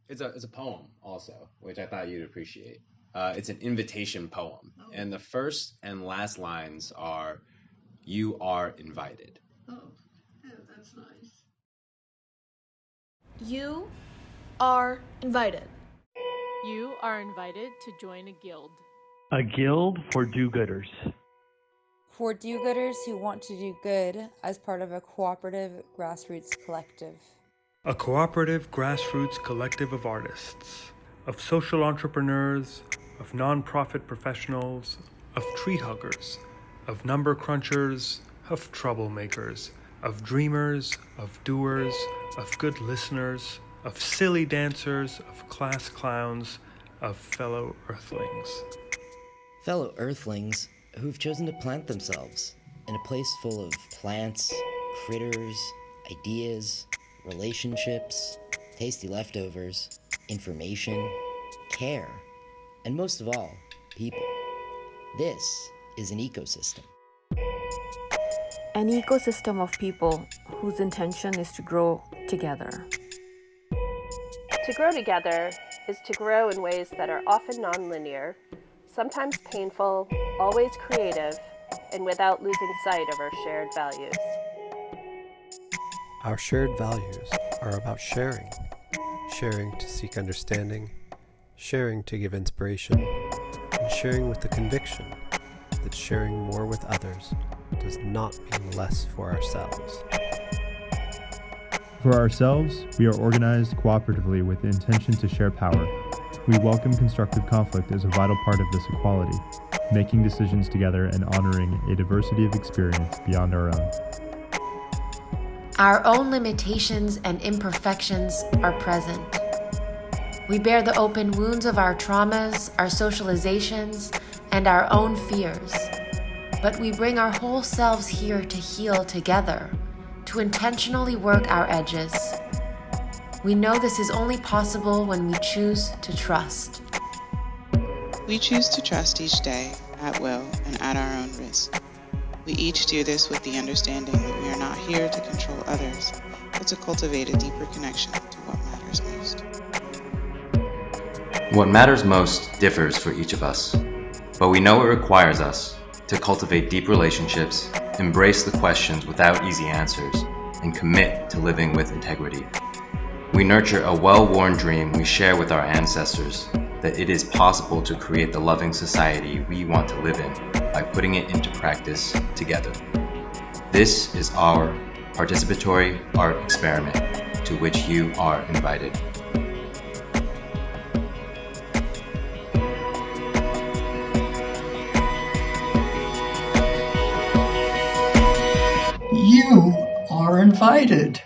It's a poem also, which I thought you'd appreciate. It's an invitation poem, Oh. and the first and last lines are, "You are invited." Oh, yeah, that's nice. You are invited. You are invited to join a guild. A guild for do-gooders. For do-gooders who want to do good as part of a cooperative grassroots collective. A cooperative grassroots collective of artists, of social entrepreneurs, of non-profit professionals, of tree huggers, of number crunchers, of troublemakers, of dreamers, of doers, of good listeners, of silly dancers, of class clowns, of fellow earthlings. Fellow earthlings who've chosen to plant themselves in a place full of plants, critters, ideas, relationships, tasty leftovers, information, care, and most of all, people. This is an ecosystem. An ecosystem of people whose intention is to grow together. To grow together is to grow in ways that are often nonlinear, sometimes painful, always creative, and without losing sight of our shared values. Our shared values are about sharing. Sharing to seek understanding, sharing to give inspiration, and sharing with the conviction that sharing more with others does not mean less for ourselves. For ourselves, we are organized cooperatively with the intention to share power. We welcome constructive conflict as a vital part of this equality, making decisions together and honoring a diversity of experience beyond our own. Our own limitations and imperfections are present. We bear the open wounds of our traumas, our socializations, and our own fears. But we bring our whole selves here to heal together, to intentionally work our edges. We know this is only possible when we choose to trust. We choose to trust each day, at will, and at our own risk. We each do this with the understanding that we are not here to control others, but to cultivate a deeper connection to what matters most. What matters most differs for each of us, but we know it requires us to cultivate deep relationships, embrace the questions without easy answers, and commit to living with integrity. We nurture a well-worn dream we share with our ancestors that it is possible to create the loving society we want to live in by putting it into practice together. This is our participatory art experiment to which you are invited. You are invited.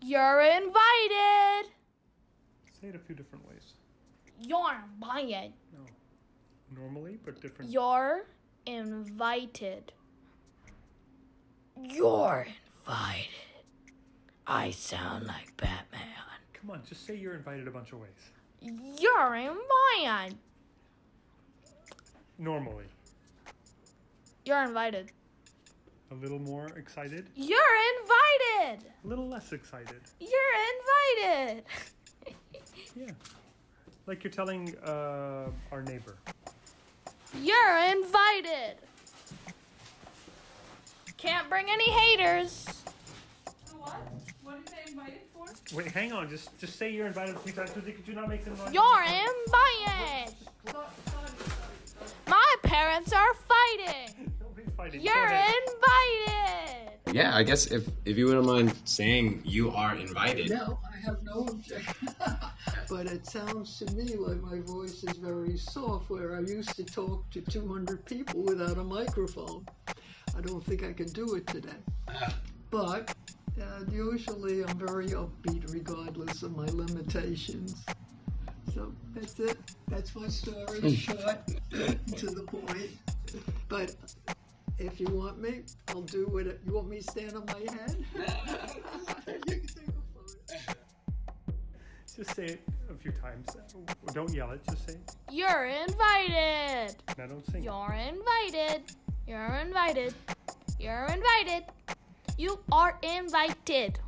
You're invited. Say it a few different ways. You're invited. No. Normally, but different. You're invited. You're invited. I sound like Batman. Come on, just say you're invited a bunch of ways. You're invited. Normally. You're invited. A little more excited. You're invited. A little less excited. You're invited. Yeah. Like you're telling our neighbor. You're invited. Can't bring any haters. What? What are they invited for? Wait, hang on. Just say you're invited a few times. Could you not make some noise? You're invited. Sorry. My parents are fighting. Nobody's fighting. You're invited. Yeah, I guess if you wouldn't mind saying you are invited. No, I have no objection. But it sounds to me like my voice is very soft, where I used to talk to 200 people without a microphone. I don't think I can do it today. But usually I'm very upbeat regardless of my limitations. So that's it. That's my story, short, to the point. But if you want me, I'll do it. You want me to stand on my head? You can take a photo. Just say it a few times. Don't yell it, just say it. You're invited. Now don't sing. You're invited. You're invited. You're invited. You are invited.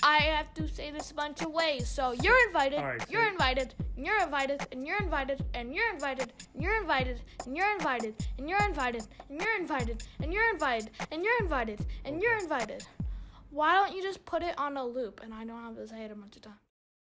I have to say this a bunch of ways. So you're invited. Right, you're invited. And you're invited. And you're invited. And you're invited. And you're invited. And you're invited. And you're invited. And you're invited. And you're invited. And you're invited. And you're invited. Why don't you just put it on a loop and I don't have to say it a bunch of times?